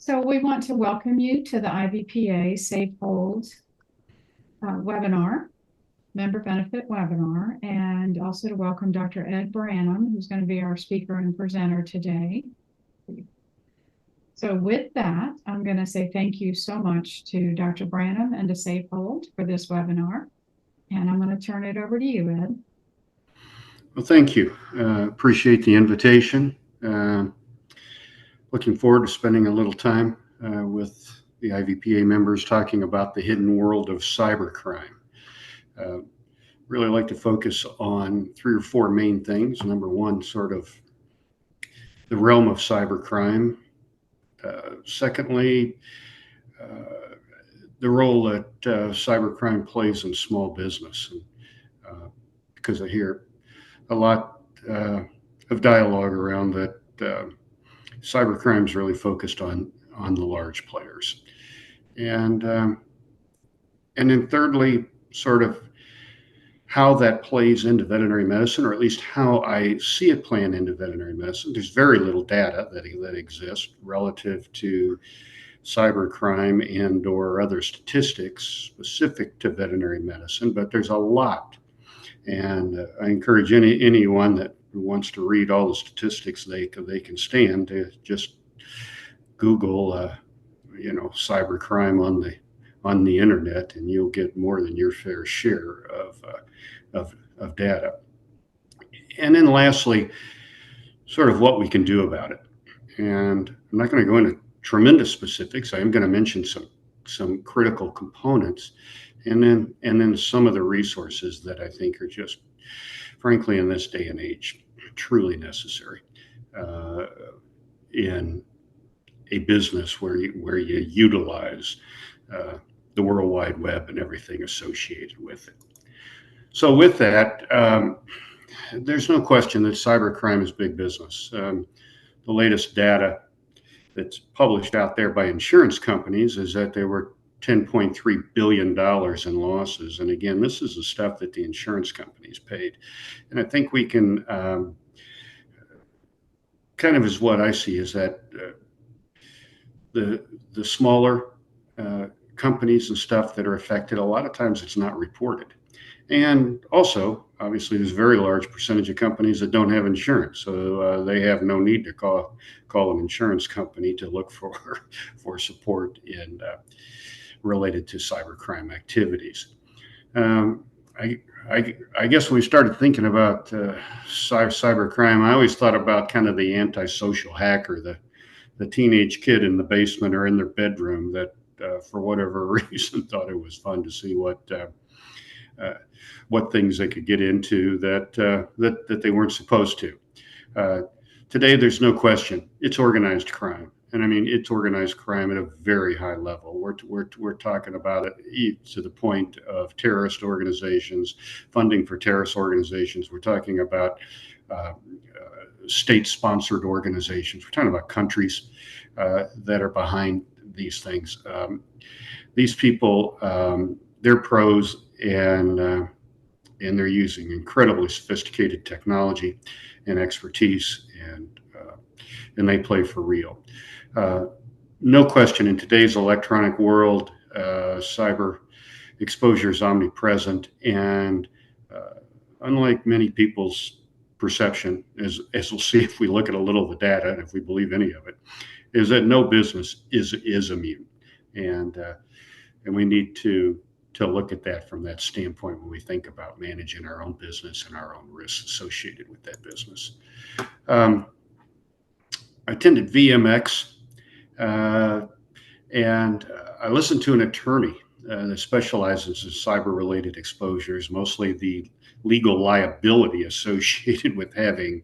So we want to welcome you to the IVPA Safehold webinar, member benefit webinar, and also to welcome Dr. Ed Branam, who's going to be our speaker and presenter today. So with that, I'm going to say thank you so much to Dr. Branam and to Safehold for this webinar. And I'm going to turn it over to you, Ed. Well, thank you. Appreciate the invitation. Looking forward to spending a little time with the IVPA members talking about the hidden world of cybercrime. Really like to focus on 3 or 4 main things. Number one, sort of the realm of cybercrime. Secondly, the role that cybercrime plays in small business, because I hear a lot of dialogue around that cybercrime is really focused on the large players, and then thirdly, sort of how that plays into veterinary medicine, or at least how I see it playing into veterinary medicine. There's very little data that exists relative to cybercrime and or other statistics specific to veterinary medicine, but there's a lot. And I encourage anyone that wants to read all the statistics they can stand to just Google, cybercrime on the internet, and you'll get more than your fair share of data. And then lastly, sort of what we can do about it. And I'm not going to go into tremendous specifics. I am going to mention some critical components, and then some of the resources that I think are just, frankly, in this day and age, truly necessary in a business where you utilize the World Wide Web and everything associated with it. So with that, there's no question that cybercrime is big business. The latest data that's published out there by insurance companies is that there were $10.3 billion in losses. And again, this is the stuff that the insurance companies paid. And I think we can, kind of is what I see is that the smaller companies and stuff that are affected, a lot of times it's not reported. And also, obviously, there's a very large percentage of companies that don't have insurance, so they have no need to call an insurance company to look for support in related to cybercrime activities. I guess when we started thinking about cybercrime, I always thought about kind of the antisocial hacker, the teenage kid in the basement or in their bedroom that, for whatever reason, thought it was fun to see what things they could get into that they weren't supposed to. Today, there's no question it's organized crime, and I mean it's organized crime at a very high level. We're talking about it to the point of terrorist organizations, funding for terrorist organizations. We're talking about state-sponsored organizations. We're talking about countries that are behind these things. These people, they're pros, and they're using incredibly sophisticated technology and expertise, and they play for real. No question, in today's electronic world, cyber exposure is omnipresent, and unlike many people's perception, as we'll see if we look at a little of the data and if we believe any of it, is that no business is immune, and we need to look at that from that standpoint when we think about managing our own business and our own risks associated with that business. I attended VMX, and I listened to an attorney that specializes in cyber-related exposures, mostly the legal liability associated with having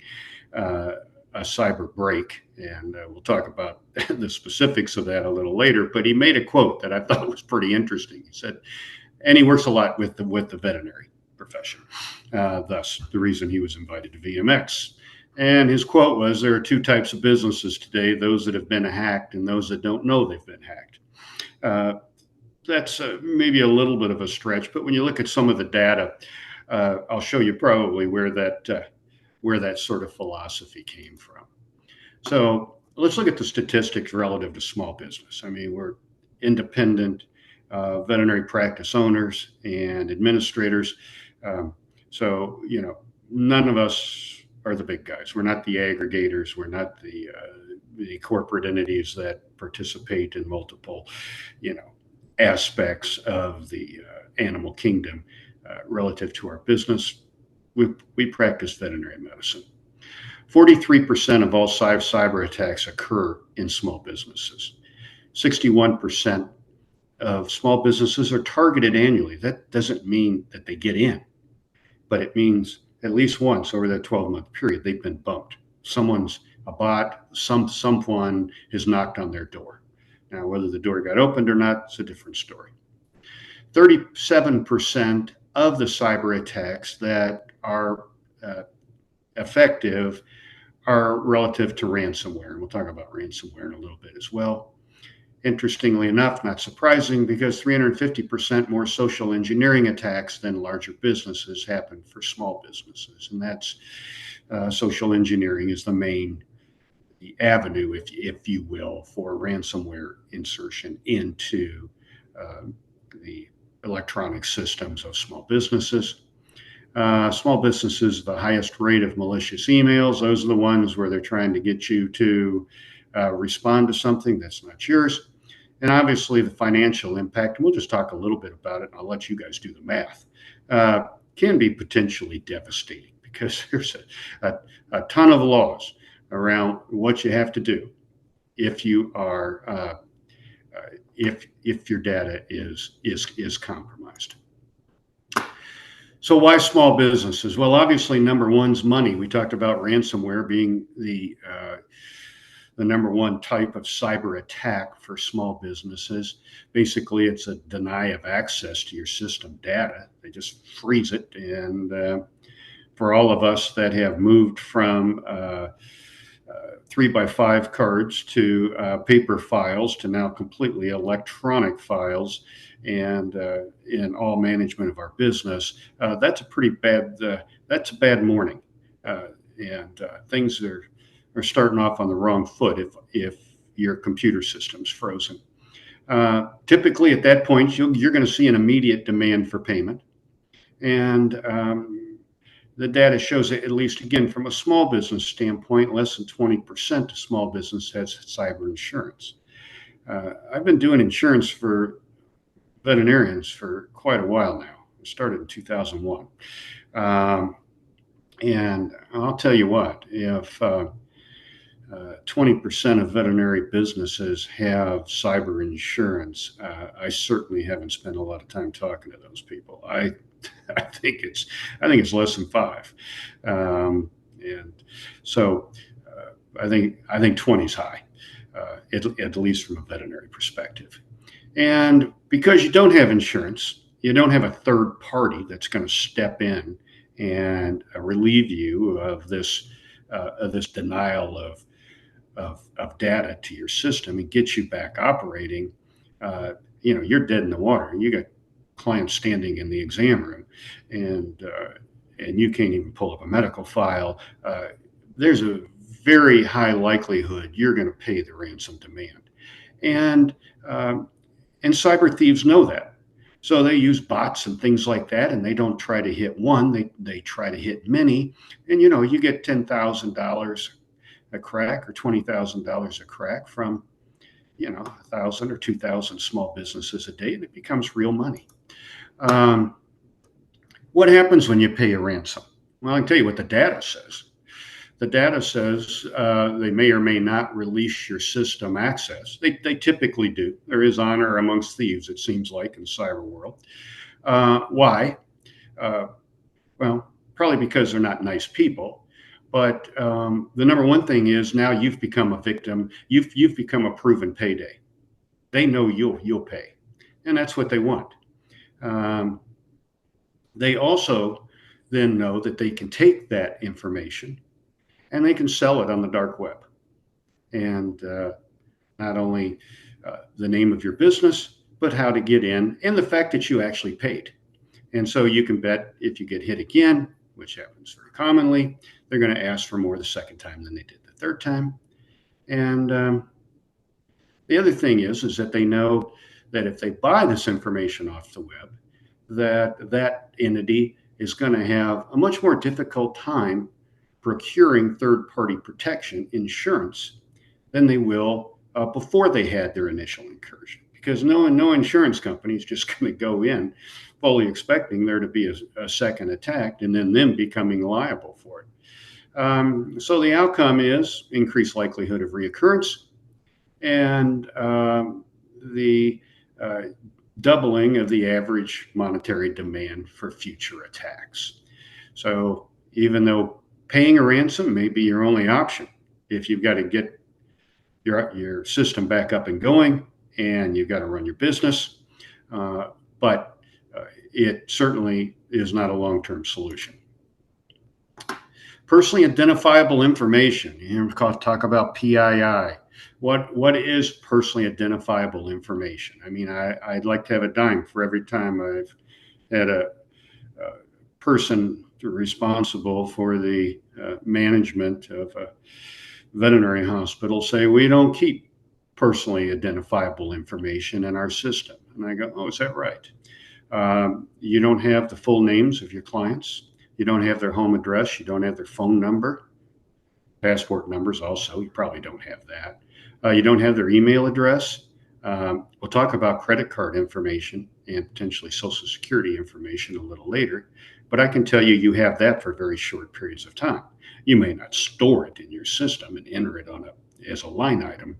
a cyber break. And we'll talk about the specifics of that a little later. But he made a quote that I thought was pretty interesting. He said, and he works a lot with the veterinary profession, thus the reason he was invited to VMX. And his quote was, there are 2 types of businesses today, those that have been hacked and those that don't know they've been hacked. That's maybe a little bit of a stretch, but when you look at some of the data, I'll show you probably where that sort of philosophy came from. So let's look at the statistics relative to small business. I mean, we're independent veterinary practice owners and administrators. So, none of us are the big guys. We're not the aggregators. We're not the corporate entities that participate in multiple, aspects of the animal kingdom relative to our business. We practice veterinary medicine. 43% of all cyber attacks occur in small businesses. 61% of small businesses are targeted annually. That doesn't mean that they get in, but it means at least once over that 12-month period, they've been bumped. Someone's a bot, someone has knocked on their door. Now, whether the door got opened or not, it's a different story. 37% of the cyber attacks that are effective are relative to ransomware. And we'll talk about ransomware in a little bit as well. Interestingly enough, not surprising, because 350% more social engineering attacks than larger businesses happen for small businesses. And that's social engineering is the avenue, if you will, for ransomware insertion into the electronic systems of small businesses. Small businesses, the highest rate of malicious emails. Those are the ones where they're trying to get you to respond to something that's not yours. And obviously the financial impact, and we'll just talk a little bit about it, and I'll let you guys do the math, can be potentially devastating, because there's a ton of laws around what you have to do if you are if your data is compromised. So why small businesses? Well, obviously, number one's money. We talked about ransomware being the number one type of cyber attack for small businesses. Basically, it's a deny of access to your system data. They just freeze it. And for all of us that have moved from 3x5 cards to paper files to now completely electronic files, and in all management of our business, that's a pretty bad. That's a bad morning, and things are starting off on the wrong foot if your computer system's frozen. Typically, at that point, you're going to see an immediate demand for payment, and the data shows that, at least again from a small business standpoint, less than 20% of small business has cyber insurance. I've been doing insurance for veterinarians for quite a while now. I started in 2001. And I'll tell you what, if 20% of veterinary businesses have cyber insurance, I certainly haven't spent a lot of time talking to those people. I think it's less than 5, and so I think 20 is high, at least from a veterinary perspective. And because you don't have insurance, you don't have a third party that's going to step in and relieve you of this denial of data to your system and get you back operating. You're dead in the water. You got clients standing in the exam room, and you can't even pull up a medical file. There's a very high likelihood you're going to pay the ransom demand, and cyber thieves know that, so they use bots and things like that, and they don't try to hit one; they try to hit many. And you get $10,000 a crack or $20,000 a crack from 1,000 or 2,000 small businesses a day, and it becomes real money. What happens when you pay a ransom? Well, I can tell you what the data says. The data says they may or may not release your system access. They typically do. There is honor amongst thieves, it seems like, in the cyber world. Why? Well, probably because they're not nice people. But the number one thing is, now you've become a victim. You've become a proven payday. They know you'll pay, and that's what they want. They also then know that they can take that information and they can sell it on the dark web. And not only the name of your business, but how to get in, and the fact that you actually paid. And so you can bet if you get hit again, which happens very commonly, they're going to ask for more the second time than they did the third time. And the other thing is that they know that if they buy this information off the web, that entity is going to have a much more difficult time procuring third-party protection insurance than they will before they had their initial incursion. Because no insurance company is just going to go in fully expecting there to be a second attack and then them becoming liable for it. So the outcome is increased likelihood of reoccurrence and the doubling of the average monetary demand for future attacks. So even though paying a ransom may be your only option, if you've got to get your system back up and going and you've got to run your business, but it certainly is not a long-term solution. Personally identifiable information. You talk about PII. What is personally identifiable information? I mean, I'd like to have a dime for every time I've had a person responsible for the management of a veterinary hospital say, we don't keep personally identifiable information in our system. And I go, oh, is that right? You don't have the full names of your clients. You don't have their home address. You don't have their phone number. Passport numbers also, you probably don't have that. You don't have their email address. We'll talk about credit card information and potentially Social Security information a little later, but I can tell you, you have that for very short periods of time. You may not store it in your system and enter it as a line item,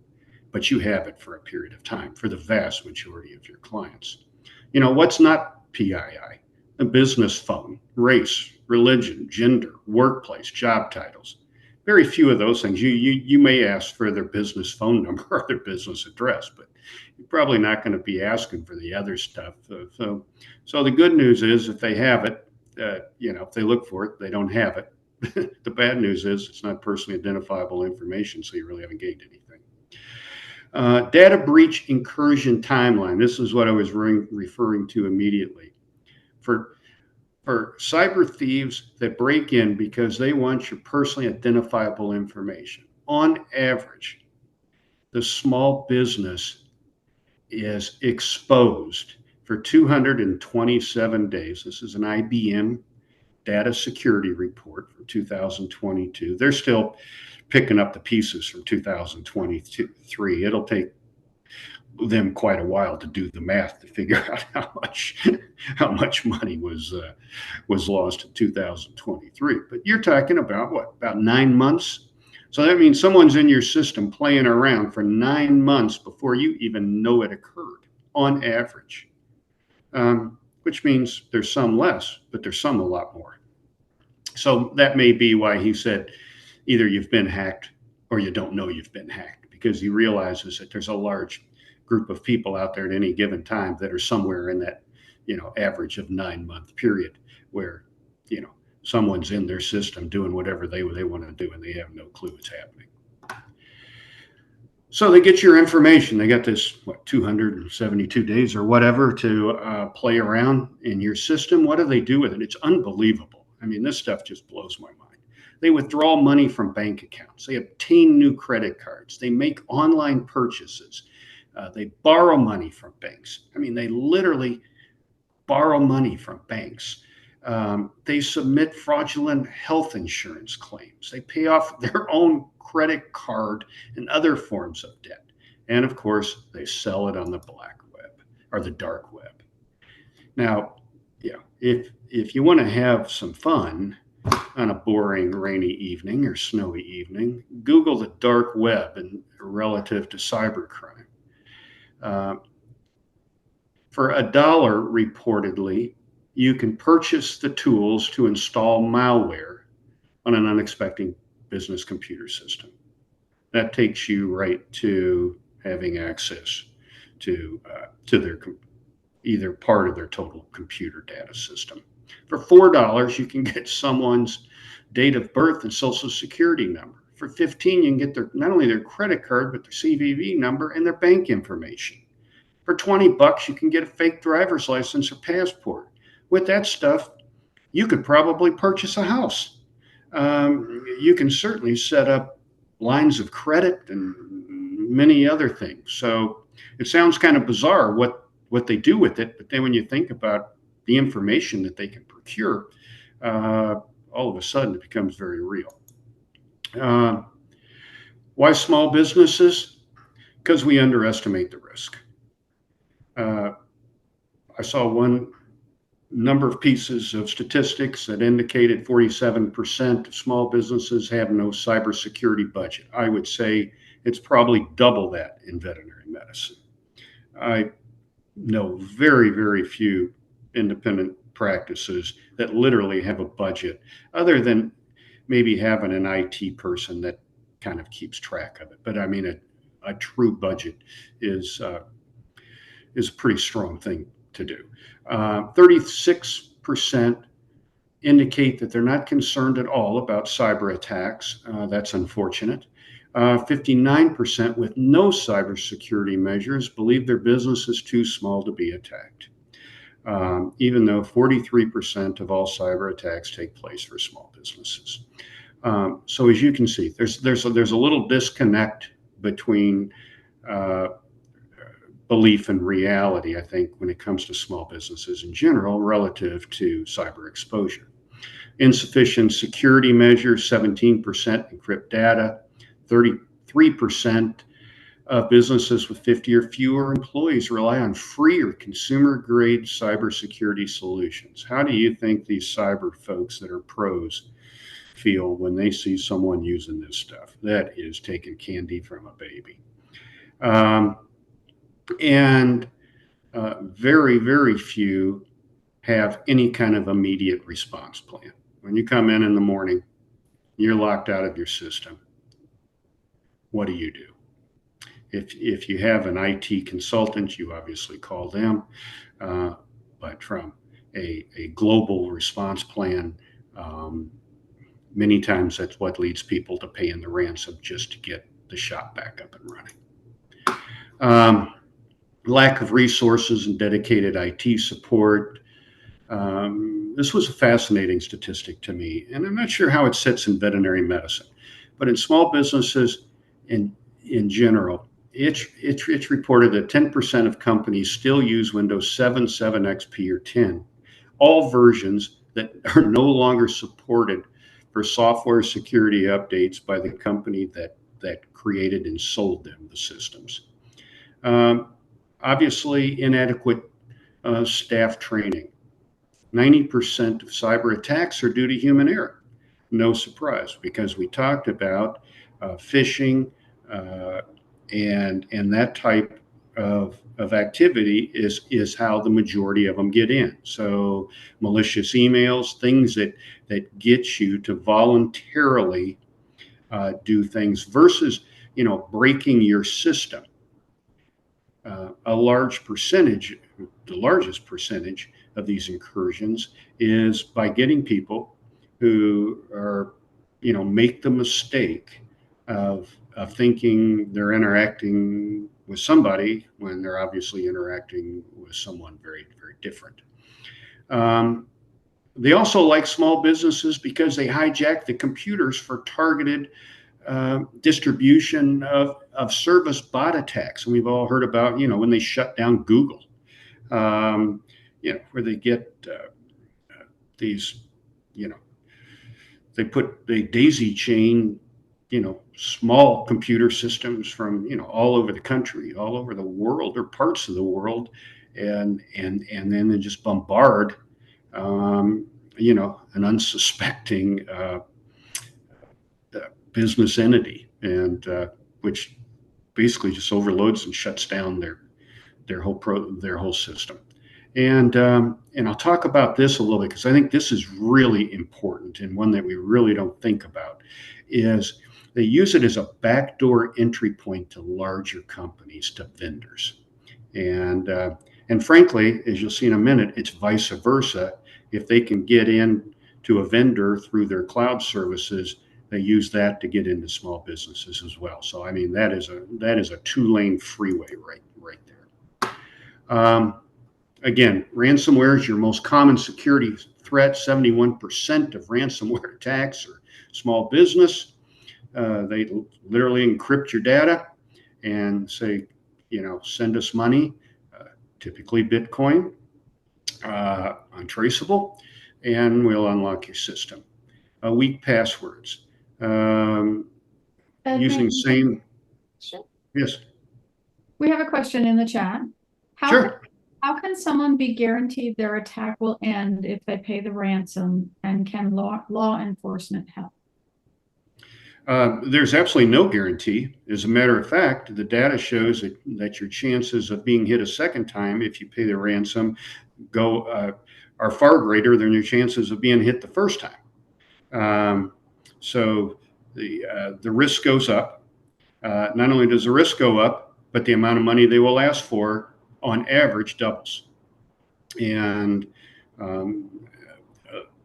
but you have it for a period of time for the vast majority of your clients. You know, what's not PII? A business phone, race, religion, gender, workplace, job titles. Very few of those things. You may ask for their business phone number or their business address, but you're probably not going to be asking for the other stuff. So the good news is if they have it, if they look for it, they don't have it. The bad news is it's not personally identifiable information, so you really haven't gained anything. Data breach incursion timeline. This is what I was referring to immediately. For cyber thieves that break in because they want your personally identifiable information, on average, the small business is exposed for 227 days. This is an IBM data security report for 2022. They're still picking up the pieces from 2023. It'll take them quite a while to do the math to figure out how much money was lost in 2023. But you're talking about about 9 months. So that means someone's in your system playing around for 9 months before you even know it occurred, on average. Which means there's some less, but there's some a lot more. So that may be why he said either you've been hacked or you don't know you've been hacked, because he realizes that there's a large group of people out there at any given time that are somewhere in that, average of 9-month period where, someone's in their system doing whatever they want to do and they have no clue what's happening. So they get your information. They got this, 272 days or whatever to play around in your system. What do they do with it? It's unbelievable. I mean, this stuff just blows my mind. They withdraw money from bank accounts. They obtain new credit cards. They make online purchases. They borrow money from banks. I mean, they literally borrow money from banks. They submit fraudulent health insurance claims. They pay off their own credit card and other forms of debt. And of course, they sell it on the black web or the dark web. Now, if you want to have some fun on a boring rainy evening or snowy evening, Google the dark web and relative to cybercrime. For $1, reportedly, you can purchase the tools to install malware on an unexpected business computer system. That takes you right to having access to their either part of their total computer data system. For $4, you can get someone's date of birth and social security number. For $15, you can get not only their credit card, but their CVV number and their bank information. For $20, you can get a fake driver's license or passport. With that stuff, you could probably purchase a house. You can certainly set up lines of credit and many other things. So it sounds kind of bizarre what they do with it, but then when you think about the information that they can procure, all of a sudden it becomes very real. Why small businesses? Because we underestimate the risk. I saw one number of pieces of statistics that indicated 47% of small businesses have no cybersecurity budget. I would say it's probably double that in veterinary medicine. I know very, very few independent practices that literally have a budget, other than maybe having an IT person that kind of keeps track of it. But I mean, a true budget is a pretty strong thing to do. 36% indicate that they're not concerned at all about cyber attacks. That's unfortunate. 59% with no cybersecurity measures believe their business is too small to be attacked, even though 43% of all cyber attacks take place for small businesses. So as you can see, there's a little disconnect between belief and reality, I think, when it comes to small businesses in general relative to cyber exposure. Insufficient security measures, 17% encrypt data, 33% of businesses with 50 or fewer employees rely on free or consumer-grade cybersecurity solutions. How do you think these cyber folks that are pros feel when they see someone using this stuff? That is taking candy from a baby. And very, very few have any kind of immediate response plan. When you come in the morning, you're locked out of your system. What do you do? If you have an IT consultant, you obviously call them. But from a global response plan, many times that's what leads people to paying the ransom just to get the shop back up and running. Lack of resources and dedicated IT support. This was a fascinating statistic to me, and I'm not sure how it sits in veterinary medicine, but in small businesses in general, it's reported that 10% of companies still use Windows 7, 7 XP, or 10, all versions that are no longer supported for software security updates by the company that created and sold them the systems. Obviously, inadequate staff training. 90% of cyber attacks are due to human error. No surprise, because we talked about phishing and that type of activity is how the majority of them get in. So malicious emails, things that get you to voluntarily do things versus breaking your system. A large percentage, the largest percentage of these incursions is by getting people who are, make the mistake of thinking they're interacting with somebody when they're obviously interacting with someone very, very different. They also like small businesses because they hijack the computers for targeted distribution of service bot attacks. And we've all heard about, when they shut down Google, where they get these, they daisy chain, small computer systems from, all over the country, all over the world, or parts of the world, and then they just bombard, an unsuspecting business entity, and which basically just overloads and shuts down their whole system. And I'll talk about this a little bit because I think this is really important, and one that we really don't think about is they use it as a backdoor entry point to larger companies, to vendors. And frankly, as you'll see in a minute, it's vice versa. If they can get in to a vendor through their cloud services, they use that to get into small businesses as well. So I mean, that is a two-lane freeway right there. Again, ransomware is your most common security threat. 71% of ransomware attacks are small business. They literally encrypt your data and say, send us money, typically Bitcoin, untraceable, and we'll unlock your system. Weak passwords. Using same. Sure. Yes. We have a question in the chat. Sure. How can someone be guaranteed their attack will end if they pay the ransom, and can law enforcement help? There's absolutely no guarantee. As a matter of fact, the data shows that your chances of being hit a second time if you pay the ransom are far greater than your chances of being hit the first time. So the risk goes up. Not only does the risk go up, but the amount of money they will ask for on average doubles. And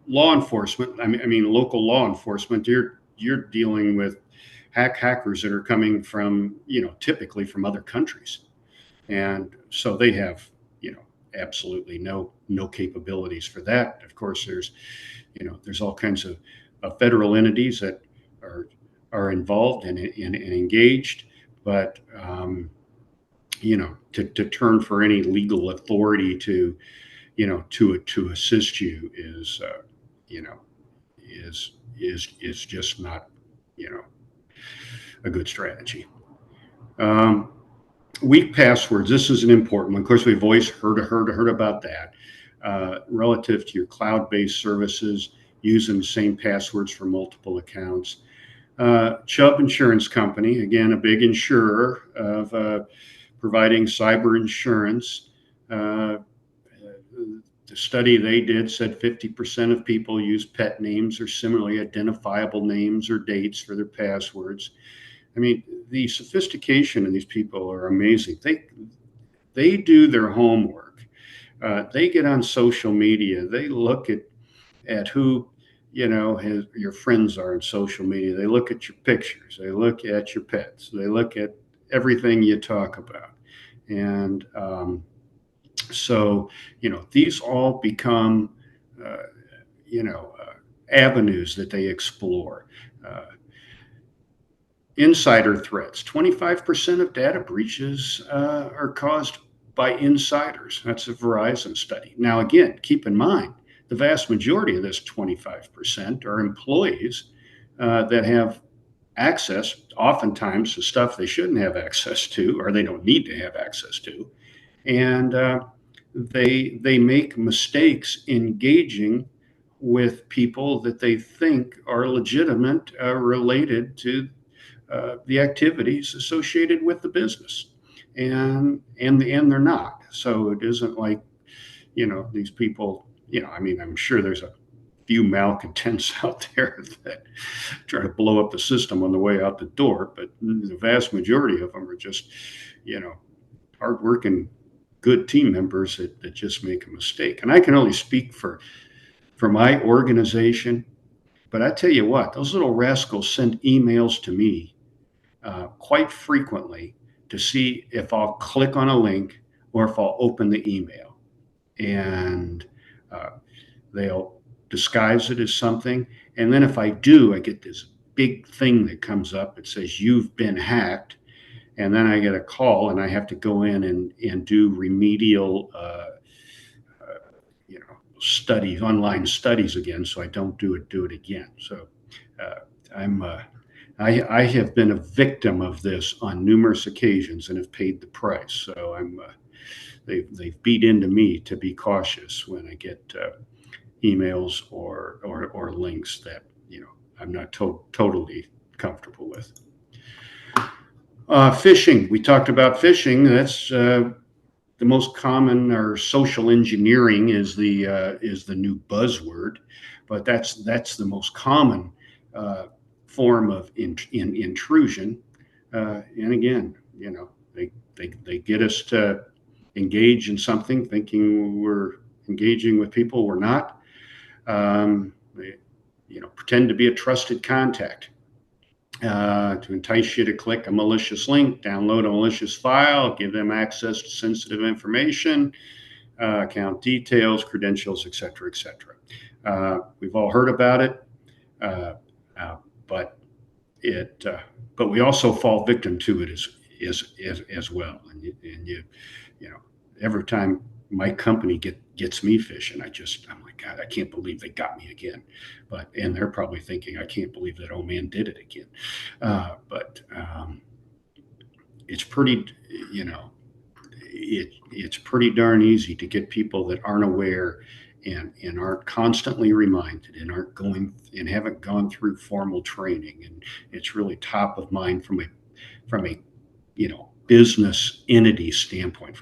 law enforcement, I mean local law enforcement, you're dealing with hackers that are coming from, typically from other countries. And so they have, absolutely no capabilities for that. Of course, there's all kinds of federal entities that are involved and engaged, but to turn for any legal authority to assist you is just not a good strategy. Weak passwords. This is an important one. Of course, we've always heard about that. Relative to your cloud-based services, using the same passwords for multiple accounts. Chubb Insurance Company, again, a big insurer of providing cyber insurance. The study they did said 50% of people use pet names or similarly identifiable names or dates for their passwords. I mean, the sophistication of these people are amazing. They do their homework. They get on social media. They look at who your friends are in social media. They look at your pictures. They look at your pets. They look at everything you talk about. And so these all become avenues that they explore. Insider threats. 25% of data breaches are caused by insiders. That's a Verizon study. Now, again, keep in mind, the vast majority of this 25% are employees that have access, oftentimes, to stuff they shouldn't have access to, or they don't need to have access to. And they make mistakes engaging with people that they think are legitimate, related to the activities associated with the business, and they're not. So it isn't like these people. I mean, I'm sure there's a few malcontents out there that try to blow up the system on the way out the door, but the vast majority of them are just hardworking, good team members that just make a mistake. And I can only speak for my organization, but I tell you what, those little rascals send emails to me quite frequently to see if I'll click on a link or if I'll open the email. And they'll disguise it as something. And then if I do, I get this big thing that comes up. It says, "You've been hacked." And then I get a call and I have to go in and do remedial studies, online studies again, so I don't do it again. So I have been a victim of this on numerous occasions and have paid the price. So they've beat into me to be cautious when I get emails or links that I'm not totally comfortable with. Phishing. We talked about phishing. That's the most common, or social engineering is the new buzzword, but that's the most common form of intrusion. And again, they get us to engage in something thinking we're engaging with people we're not. They pretend to be a trusted contact to entice you to click a malicious link, download a malicious file, give them access to sensitive information, account details, credentials, et cetera, et cetera. We've all heard about it, but but we also fall victim to it as well. And you know, every time my company gets me fishing, I'm like, God, I can't believe they got me again. And they're probably thinking, I can't believe that old man did it again. But it's pretty, you know, it's pretty darn easy to get people that aren't aware and aren't constantly reminded and aren't going and haven't gone through formal training. And it's really top of mind from a business entity standpoint,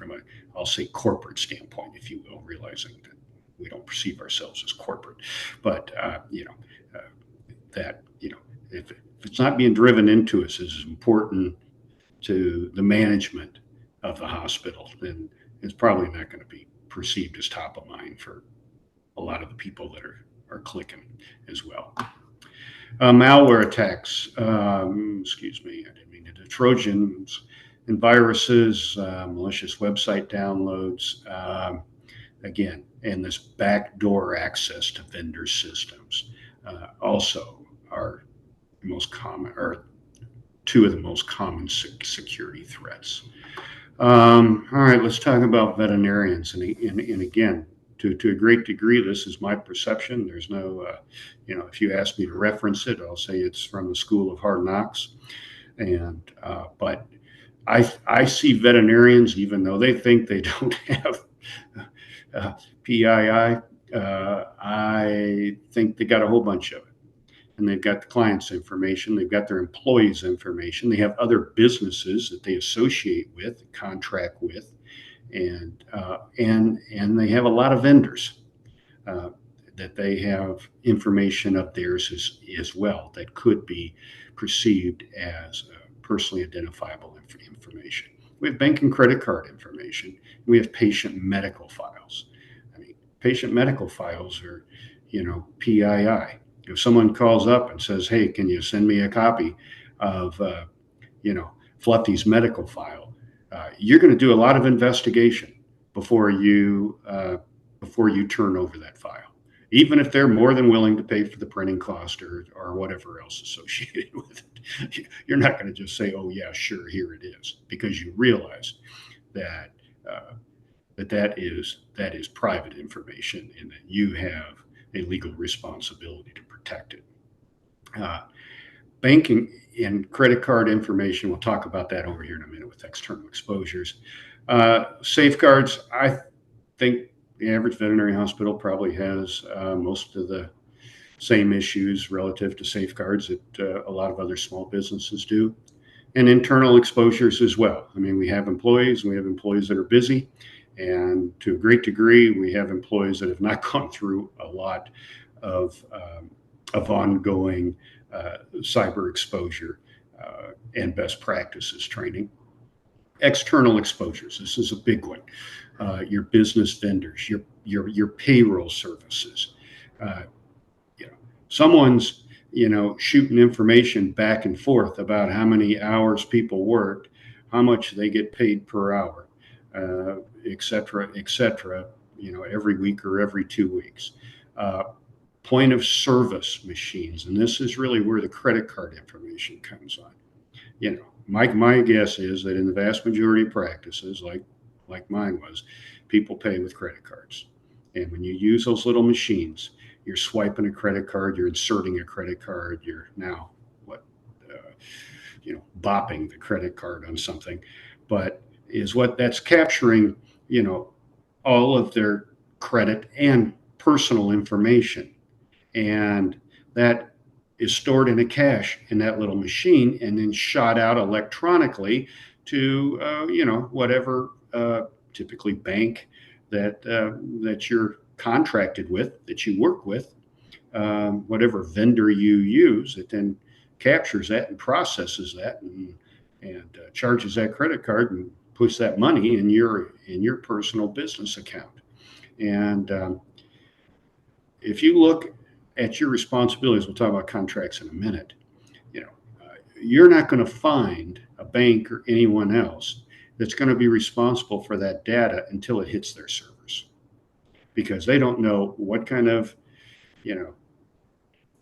I'll say corporate standpoint, if you will, realizing that we don't perceive ourselves as corporate, but that if it's not being driven into us as important to the management of the hospital, then it's probably not going to be perceived as top of mind for a lot of the people that are clicking as well. Malware attacks, excuse me, I didn't mean to, Trojans and viruses, malicious website downloads, again, and this backdoor access to vendor systems also are most common, or two of the most common security threats. All right, let's talk about veterinarians. And again, to a great degree, this is my perception. There's no, if you ask me to reference it, I'll say it's from the School of Hard Knocks. But I see veterinarians, even though they think they don't have PII, I think they got a whole bunch of it. And they've got the client's information, they've got their employees' information, they have other businesses that they associate with, contract with, and they have a lot of vendors that they have information of theirs as well that could be perceived as personally identifiable information. We have bank and credit card information. We have patient medical files. I mean, patient medical files are, PII. If someone calls up and says, "Hey, can you send me a copy of, Fluffy's medical file?" You're going to do a lot of investigation before you turn over that file, even if they're more than willing to pay for the printing cost or whatever else associated with it. You're not going to just say, "Oh yeah, sure, here it is," because you realize that that is private information and that you have a legal responsibility to protect it. Banking and credit card information, we'll talk about that over here in a minute with external exposures. Safeguards, I think the average veterinary hospital probably has most of the same issues relative to safeguards that a lot of other small businesses do. And internal exposures as well. I mean, we have employees that are busy. And to a great degree, we have employees that have not gone through a lot of ongoing cyber exposure and best practices training. External exposures. This is a big one. Your business vendors, your payroll services. Someone's shooting information back and forth about how many hours people worked, how much they get paid per hour. Et cetera, every week or every 2 weeks. Point of service machines, and this is really where the credit card information comes on. My guess is that in the vast majority of practices, like mine was, people pay with credit cards. And when you use those little machines, you're swiping a credit card, you're inserting a credit card, you're now bopping the credit card on something. But is what that's capturing, all of their credit and personal information. And that is stored in a cache in that little machine and then shot out electronically to, whatever, typically bank that you're contracted with, that you work with, whatever vendor you use, it then captures that and processes that and charges that credit card and puts that money in your personal business account. And if you look at your responsibilities, we'll talk about contracts in a minute. You're not going to find a bank or anyone else that's going to be responsible for that data until it hits their servers, because they don't know what kind of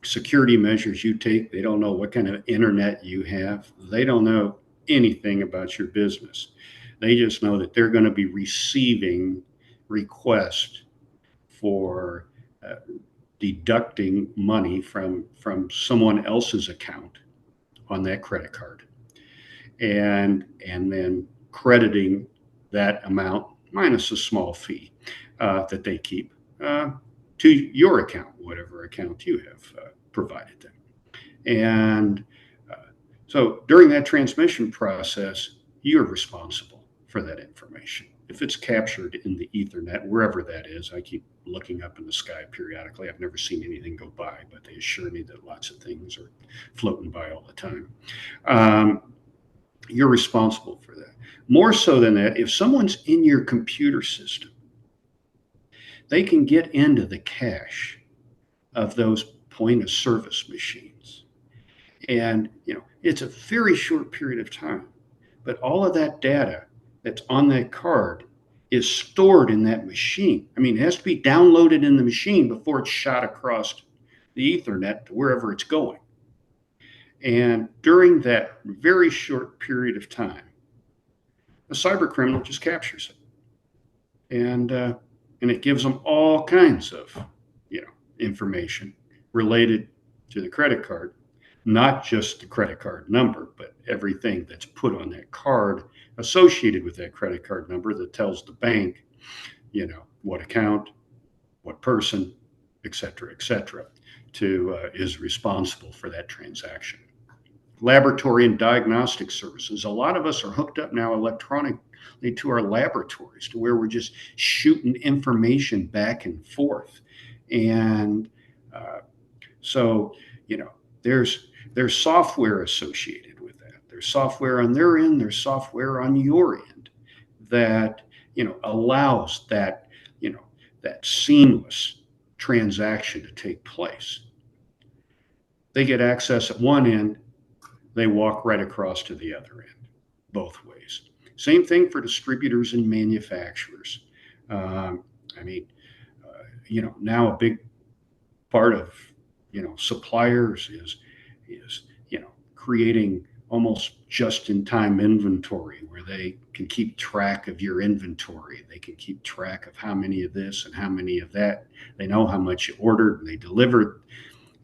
security measures you take. They don't know what kind of internet you have. They don't know anything about your business. They just know that they're going to be receiving requests for deducting money from someone else's account on that credit card, and then crediting that amount minus a small fee that they keep to your account, whatever account you have provided them. And so during that transmission process, you're responsible for that information. If it's captured in the Ethernet, wherever that is, I keep looking up in the sky periodically. I've never seen anything go by, but they assure me that lots of things are floating by all the time. You're responsible for that. More so than that, if someone's in your computer system, they can get into the cache of those point of service machines. And, it's a very short period of time, but all of that data that's on that card is stored in that machine. I mean, it has to be downloaded in the machine before it's shot across the Ethernet to wherever it's going. And during that very short period of time, a cyber criminal just captures it. And it gives them all kinds of, information related to the credit card, not just the credit card number, but everything that's put on that card associated with that credit card number that tells the bank, what account, what person, et cetera, is responsible for that transaction. Laboratory and diagnostic services. A lot of us are hooked up now electronically to our laboratories, to where we're just shooting information back and forth. And so, there's software associated with that. There's software on their end, there's software on your end that, allows that, that seamless transaction to take place. They get access at one end, they walk right across to the other end, both ways. Same thing for distributors and manufacturers. Now a big part of, suppliers is creating almost just-in-time inventory, where they can keep track of your inventory. They can keep track of how many of this and how many of that. They know how much you ordered and they delivered.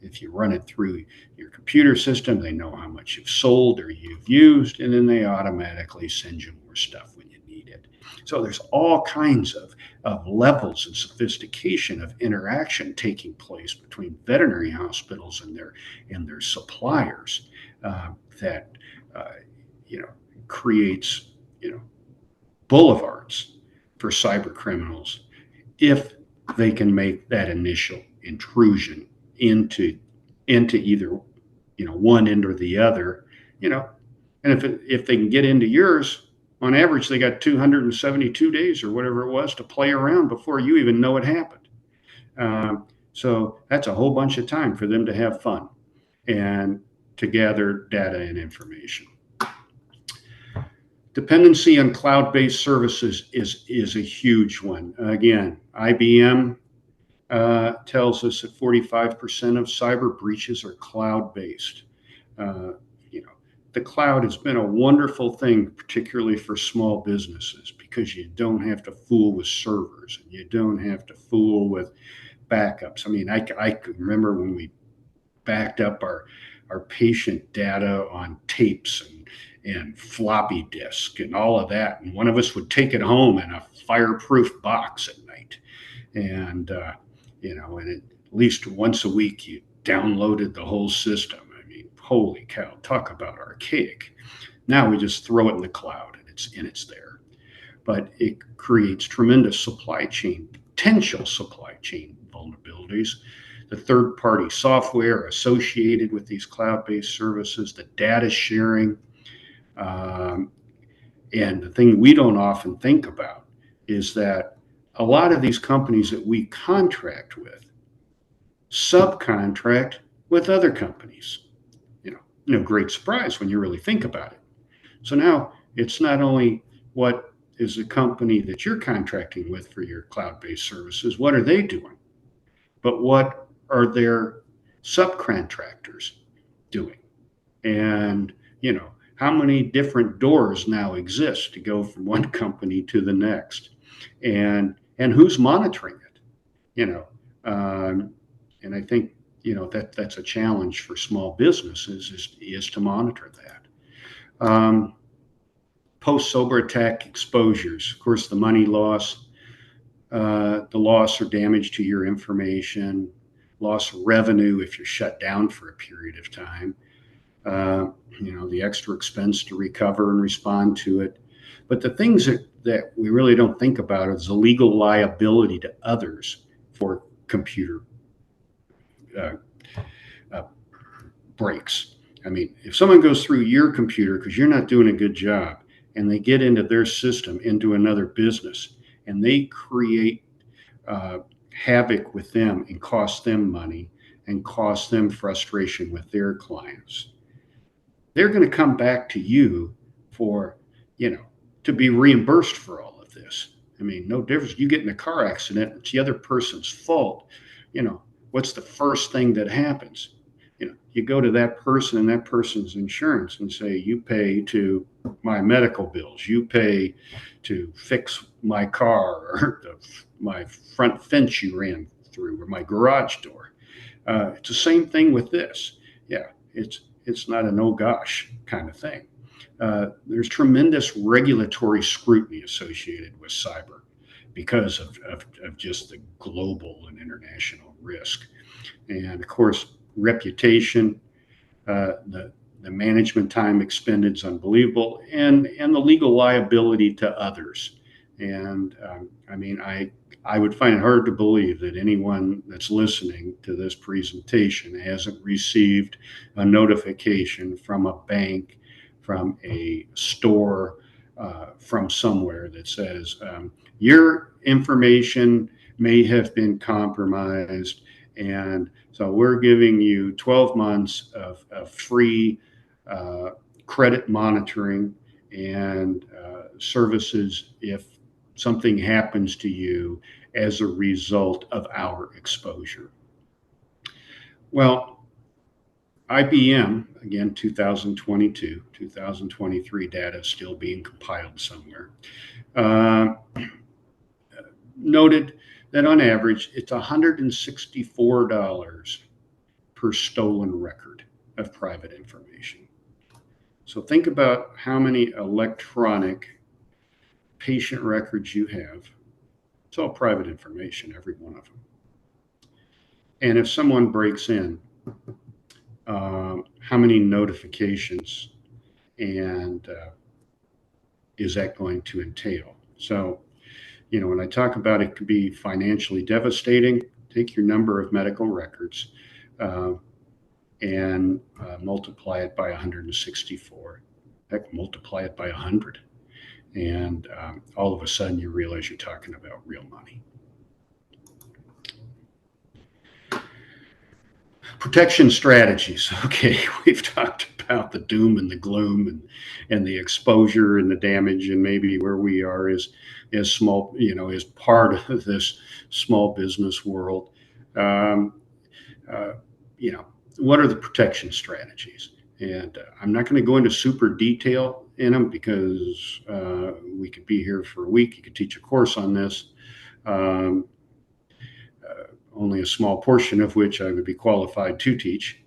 If you run it through your computer system, they know how much you've sold or you've used, and then they automatically send you more stuff when you need it. So there's all kinds of levels and sophistication of interaction taking place between veterinary hospitals and their suppliers that creates boulevards for cyber criminals if they can make that initial intrusion into either one end or the other, and if they can get into yours, on average they got 272 days or whatever it was to play around before you even know it happened. So that's a whole bunch of time for them to have fun and to gather data and information. Dependency on cloud-based services is a huge one. Again, IBM tells us that 45% of cyber breaches are cloud-based. The cloud has been a wonderful thing, particularly for small businesses, because you don't have to fool with servers and you don't have to fool with backups. I mean, I could remember when we backed up our patient data on tapes and floppy disk and all of that, and one of us would take it home in a fireproof box at night, and and at least once a week you downloaded the whole system. I mean, holy cow, talk about archaic. Now we just throw it in the cloud and it's there. But it creates tremendous potential supply chain vulnerabilities. The third-party software associated with these cloud-based services, the data sharing, and the thing we don't often think about is that a lot of these companies that we contract with subcontract with other companies. No great surprise when you really think about it. So now it's not only what is the company that you're contracting with for your cloud-based services, what are they doing? But what are their subcontractors doing? And, how many different doors now exist to go from one company to the next? And who's monitoring it? And I think, that's a challenge for small businesses is to monitor that. Post-sober attack exposures, of course, the money loss, the loss or damage to your information, loss of revenue if you're shut down for a period of time, the extra expense to recover and respond to it. But the things that we really don't think about is the legal liability to others for computer breaks. I mean, if someone goes through your computer because you're not doing a good job and they get into their system, into another business, and they create havoc with them and cost them money and cost them frustration with their clients, they're going to come back to you for, to be reimbursed for all of this. I mean, no difference. You get in a car accident, it's the other person's fault. What's the first thing that happens? You go to that person and that person's insurance and say, you pay to my medical bills, you pay to fix my car or my front fence you ran through or my garage door. It's the same thing with this. Yeah, it's not an oh gosh kind of thing. There's tremendous regulatory scrutiny associated with cyber because of just the global and international risk. And of course, reputation, the management time expended is unbelievable, and the legal liability to others. And I would find it hard to believe that anyone that's listening to this presentation hasn't received a notification from a bank, from a store, from somewhere that says your information may have been compromised, and so we're giving you 12 months of free credit monitoring and services if something happens to you as a result of our exposure. Well, IBM, again, 2022, 2023 data is still being compiled somewhere, noted that on average, it's $164 per stolen record of private information. So think about how many electronic patient records you have. It's all private information, every one of them. And if someone breaks in, how many notifications and is that going to entail? So, when I talk about it could be financially devastating, take your number of medical records and multiply it by 164. Heck, multiply it by 100. And all of a sudden you realize you're talking about real money. Protection strategies. Okay, we've talked about the doom and the gloom and the exposure and the damage and maybe where we are as small, as part of this small business world. What are the protection strategies? And I'm not going to go into super detail in them because we could be here for a week. You could teach a course on this. Only a small portion of which I would be qualified to teach.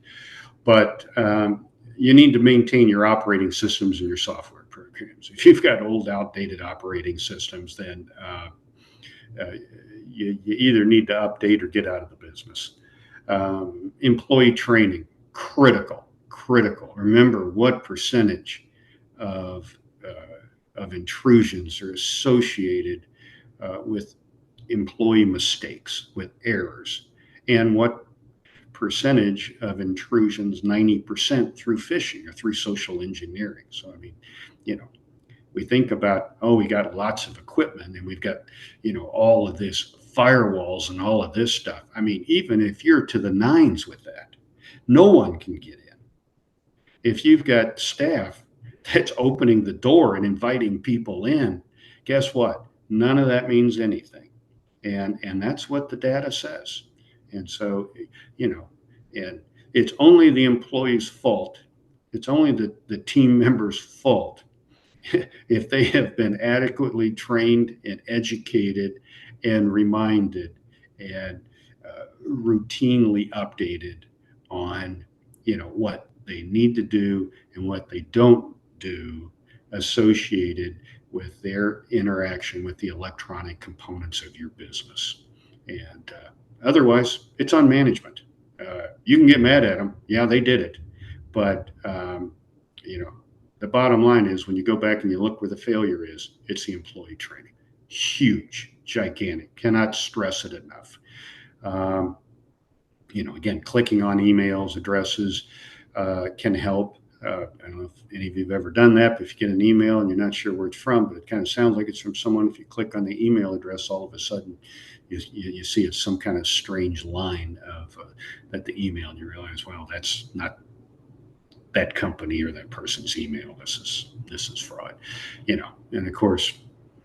But you need to maintain your operating systems and your software programs. If you've got old, outdated operating systems, then you either need to update or get out of the business. Employee training, critical. Remember what percentage of intrusions are associated with employee mistakes, with errors, and what percentage of intrusions, 90% through phishing or through social engineering. So, we think about, we got lots of equipment and we've got, all of this firewalls and all of this stuff. Even if you're to the nines with that, no one can get in. If you've got staff that's opening the door and inviting people in, guess what? None of that means anything. And that's what the data says. And so, and it's only the employee's fault. It's only the team member's fault if they have been adequately trained and educated and reminded and routinely updated on, what they need to do and what they don't do associated with their interaction with the electronic components of your business. And otherwise, it's on management. You can get mad at them. Yeah, they did it. But, the bottom line is when you go back and you look where the failure is, it's the employee training. Huge, gigantic. Cannot stress it enough. Again, clicking on emails, addresses can help. I don't know if any of you have ever done that, but if you get an email and you're not sure where it's from, but it kind of sounds like it's from someone, if you click on the email address, all of a sudden you see it's some kind of strange line of that the email, and you realize, well, that's not that company or that person's email. This is fraud, and of course,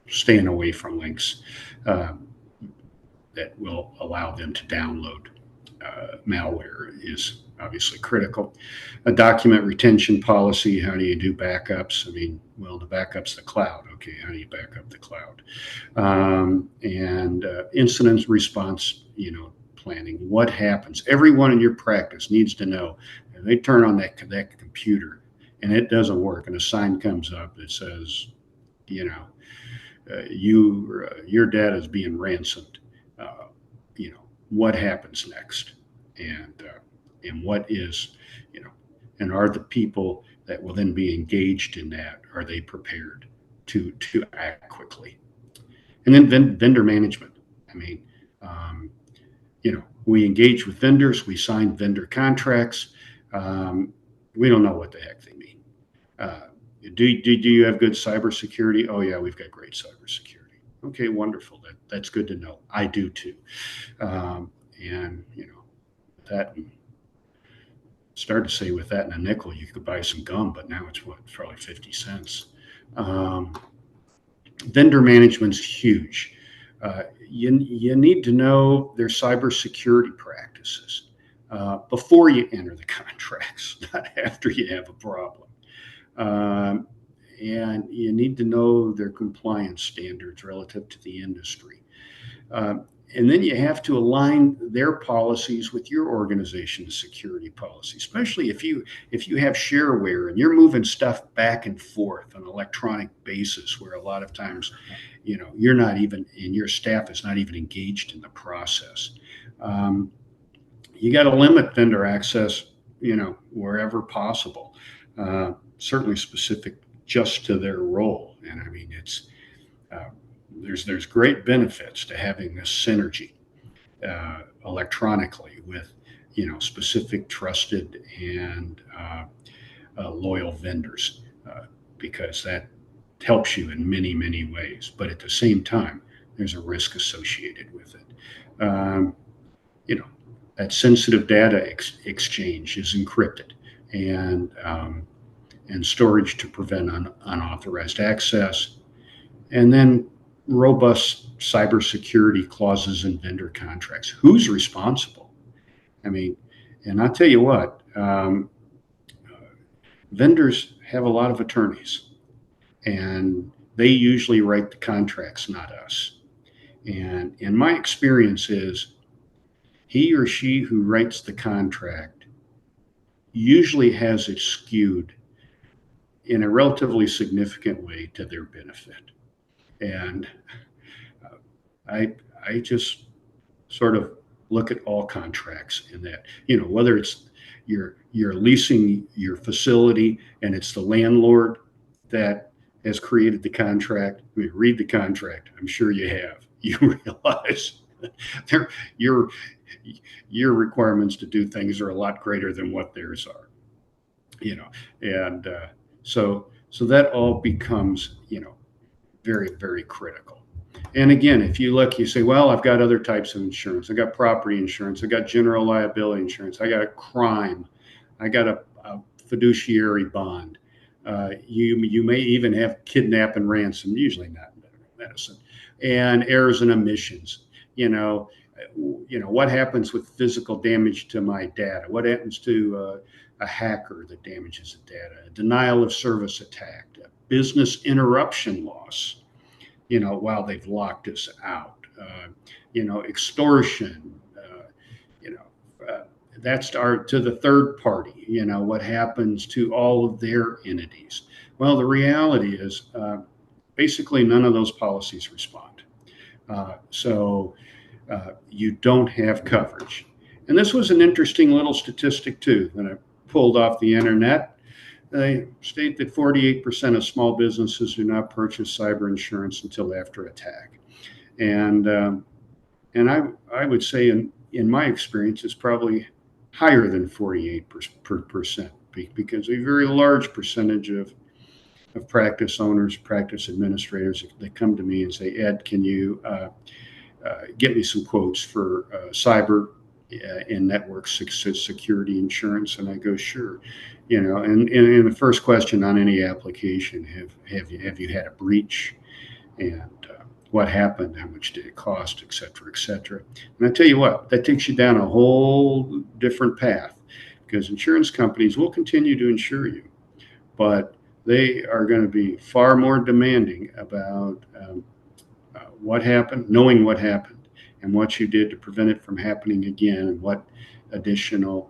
staying away from links that will allow them to download malware is obviously critical. A document retention policy. How do you do backups? The backup's the cloud. Okay, how do you back up the cloud? And incident response, planning. What happens? Everyone in your practice needs to know. If they turn on that computer and it doesn't work, and a sign comes up that says, your data is being ransomed. What happens next? And what is, and are the people that will then be engaged in that, are they prepared to act quickly? And then vendor management. We engage with vendors, we sign vendor contracts. We don't know what the heck they mean. Do you have good cybersecurity? Oh yeah, we've got great cybersecurity. Okay, wonderful. That's good to know. I do too. And that started to say with that and a nickel, you could buy some gum, but now it's probably 50 cents. Vendor management's huge. You need to know their cybersecurity practices before you enter the contracts, not after you have a problem. And you need to know their compliance standards relative to the industry. And then you have to align their policies with your organization's security policy, especially if you have shareware and you're moving stuff back and forth on an electronic basis, where a lot of times, you're not even, and your staff is not even engaged in the process. You got to limit vendor access, wherever possible, certainly specific just to their role. And it's there's great benefits to having this synergy electronically with specific trusted and loyal vendors, because that helps you in many ways. But at the same time, there's a risk associated with it. That sensitive data exchange is encrypted, and storage to prevent unauthorized access, and then robust cybersecurity clauses in vendor contracts. Who's responsible? And I'll tell you what, vendors have a lot of attorneys, and they usually write the contracts, not us. And in my experience is, he or she who writes the contract usually has it skewed in a relatively significant way to their benefit. And I just sort of look at all contracts in that, whether it's you're leasing your facility and it's the landlord that has created the contract. Read the contract. I'm sure you have. You realize your requirements to do things are a lot greater than what theirs are. And so that all becomes, very, very critical. And again, if you look, you say, well, I've got other types of insurance. I got property insurance. I got general liability insurance. I got a crime. I got a fiduciary bond. You may even have kidnap and ransom, usually not in medicine, and errors and omissions. what happens with physical damage to my data? What happens to a hacker that damages the data? A denial of service attack, a business interruption loss, while they've locked us out, extortion, that's to the third party, what happens to all of their entities. Well, the reality is basically none of those policies respond. So you don't have coverage. And this was an interesting little statistic too that I pulled off the internet. They state that 48% of small businesses do not purchase cyber insurance until after attack. And I would say in my experience, it's probably higher than 48% because a very large percentage of practice owners, practice administrators, they come to me and say, Ed, can you get me some quotes for cyber and network security insurance? And I go, sure. And the first question on any application, have you had a breach, and what happened, how much did it cost, et cetera, et cetera. And I tell you what, that takes you down a whole different path, because insurance companies will continue to insure you, but they are going to be far more demanding about what happened, knowing what happened, and what you did to prevent it from happening again, and what additional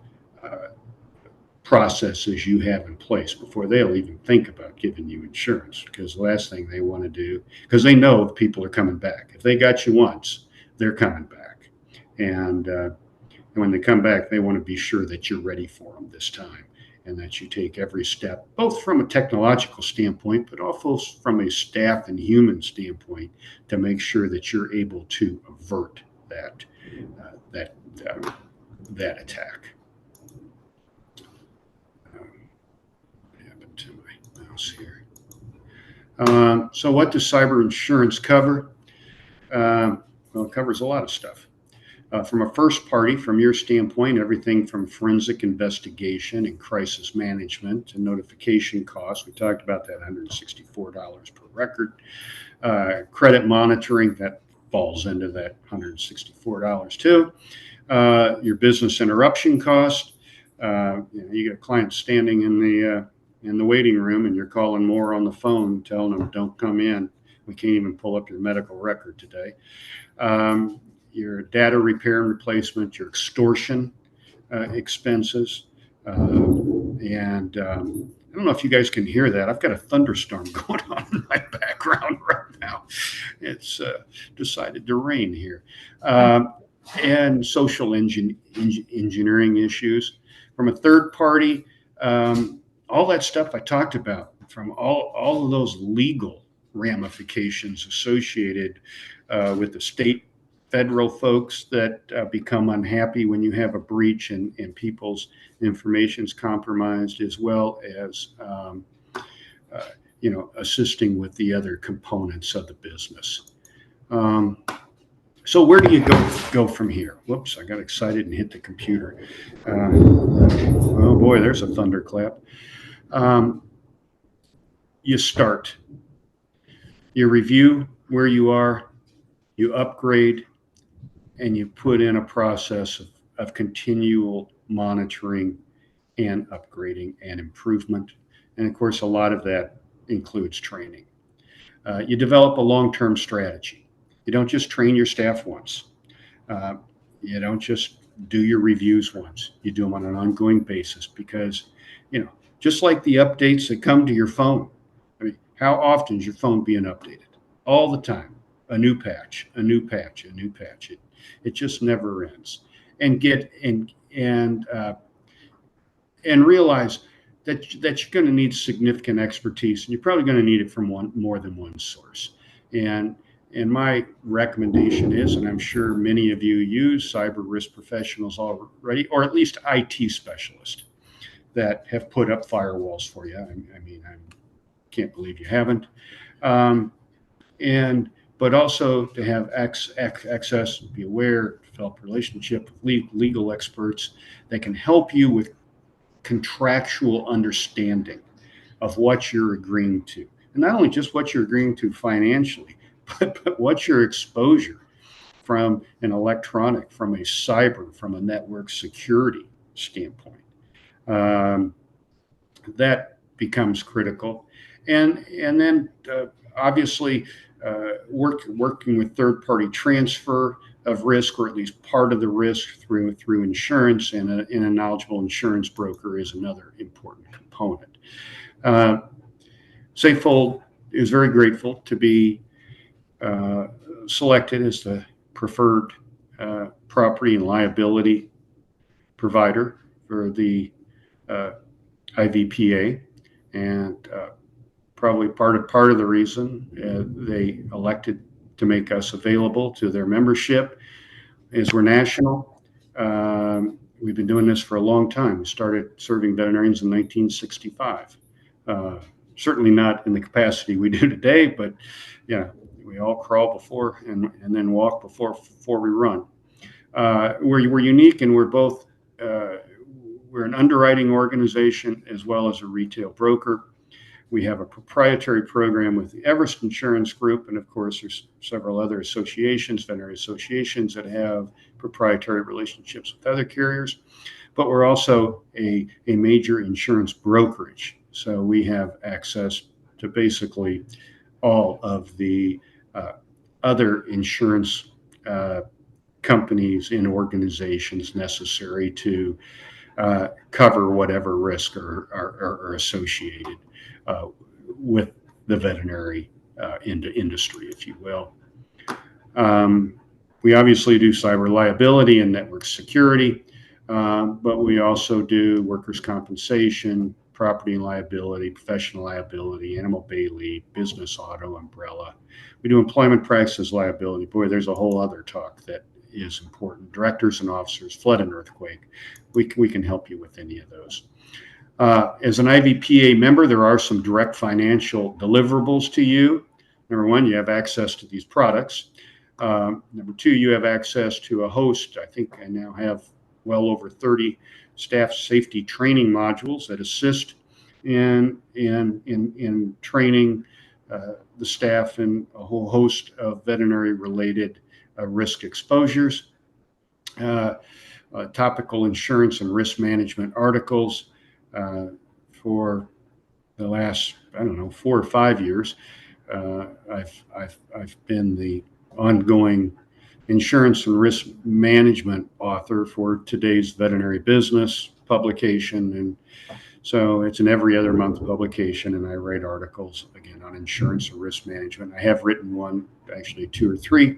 processes you have in place before they'll even think about giving you insurance. Because the last thing they want to do, because they know people are coming back. If they got you once, they're coming back. And when they come back, they want to be sure that you're ready for them this time, and that you take every step, both from a technological standpoint, but also from a staff and human standpoint, to make sure that you're able to avert that attack. What happened to my mouse here? So what does cyber insurance cover? Well, it covers a lot of stuff. From a first party, from your standpoint, everything from forensic investigation and crisis management to notification costs. We talked about that, $164 per record. Credit monitoring, that falls into that $164 too. Your business interruption cost. You got a client standing in the waiting room, and you're calling more on the phone, telling them, don't come in. We can't even pull up your medical record today. Your data repair and replacement, your extortion expenses. And I don't know if you guys can hear that. I've got a thunderstorm going on in my background right now. It's decided to rain here. And social engineering issues. From a third party, all that stuff I talked about, from all of those legal ramifications associated with the state, federal folks that become unhappy when you have a breach and people's information is compromised, as well as assisting with the other components of the business. So where do you go from here? Whoops, I got excited and hit the computer. Oh boy, there's a thunderclap. You start. You review where you are, you upgrade, and you put in a process of continual monitoring and upgrading and improvement. And of course, a lot of that includes training. You develop a long-term strategy. You don't just train your staff once. You don't just do your reviews once. You do them on an ongoing basis, because, just like the updates that come to your phone, I mean, how often is your phone being updated? All the time. A new patch, a new patch, a new patch. It just never ends. And realize that you're going to need significant expertise, and you're probably going to need it from more than one source. And my recommendation is, and I'm sure many of you use cyber risk professionals already, or at least IT specialists that have put up firewalls for you. I mean, I can't believe you haven't. But also to have access, be aware, develop relationship with legal experts that can help you with contractual understanding of what you're agreeing to. And not only just what you're agreeing to financially, but what's your exposure from an electronic, from a cyber, from a network security standpoint. That becomes critical. And then obviously working with third-party transfer of risk, or at least part of the risk through insurance, and a knowledgeable insurance broker is another important component. Safehold is very grateful to be selected as the preferred property and liability provider for the IVPA, and probably part of the reason they elected to make us available to their membership is we're national. We've been doing this for a long time. We started serving veterinarians in 1965. Certainly not in the capacity we do today, but yeah, we all crawl before and then walk before we run. We're unique, and we're both we're an underwriting organization as well as a retail broker. We have a proprietary program with the Everest Insurance Group, and of course there's several other associations, veterinary associations, that have proprietary relationships with other carriers. But we're also a major insurance brokerage, so we have access to basically all of the other insurance companies and organizations necessary to cover whatever risks are associated with the veterinary industry, if you will. We obviously do cyber liability and network security, but we also do workers' compensation, property and liability, professional liability, animal bailey, business auto, umbrella. We do employment practices liability. Boy, there's a whole other talk that is important. Directors and officers, flood and earthquake. We can help you with any of those. As an IVPA member, there are some direct financial deliverables to you. Number one, you have access to these products. Number two, you have access to a host. I think I now have well over 30 staff safety training modules that assist in training the staff in a whole host of veterinary related risk exposures. Topical insurance and risk management articles for the last, I don't know, 4 or 5 years. I've been the ongoing insurance and risk management author for today's veterinary business publication, and so it's an every other month publication, and I write articles again on insurance and risk management. I have written one, actually 2 or 3,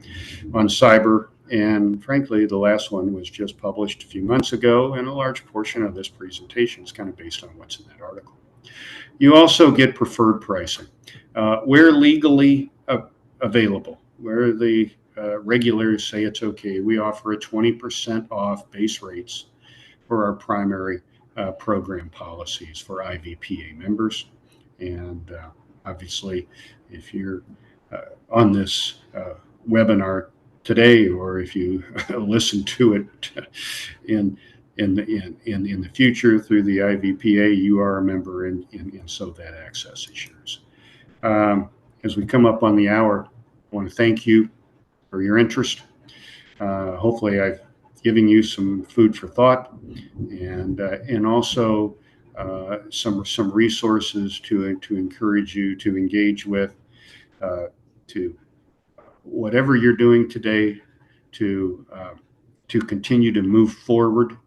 on cyber, and frankly the last one was just published a few months ago, and a large portion of this presentation is kind of based on what's in that article. You also get preferred pricing where legally available, where the regulators say it's okay. We offer a 20% off base rates for our primary program policies for IVPA members. And obviously, if you're on this webinar today, or if you listen to it in the future through the IVPA, you are a member, and so that access is yours. As we come up on the hour, I want to thank you for your interest. Hopefully I've given you some food for thought, and also some resources to encourage you to engage with, to whatever you're doing today, to continue to move forward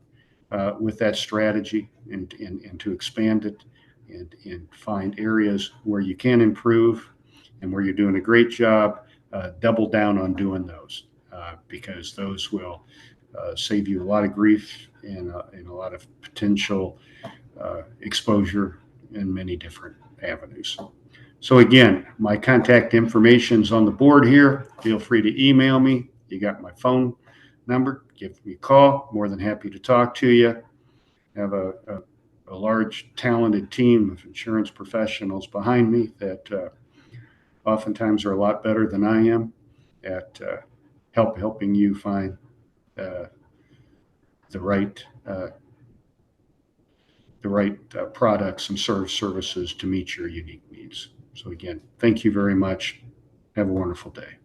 with that strategy, and to expand it, and find areas where you can improve, and where you're doing a great job. Double down on doing those, because those will save you a lot of grief and a lot of potential exposure in many different avenues. So again, my contact information's on the board here. Feel free to email me. You got my phone number. Give me a call. More than happy to talk to you. I have a large, talented team of insurance professionals behind me that oftentimes are a lot better than I am at helping you find the right products and services to meet your unique needs. So again, thank you very much. Have a wonderful day.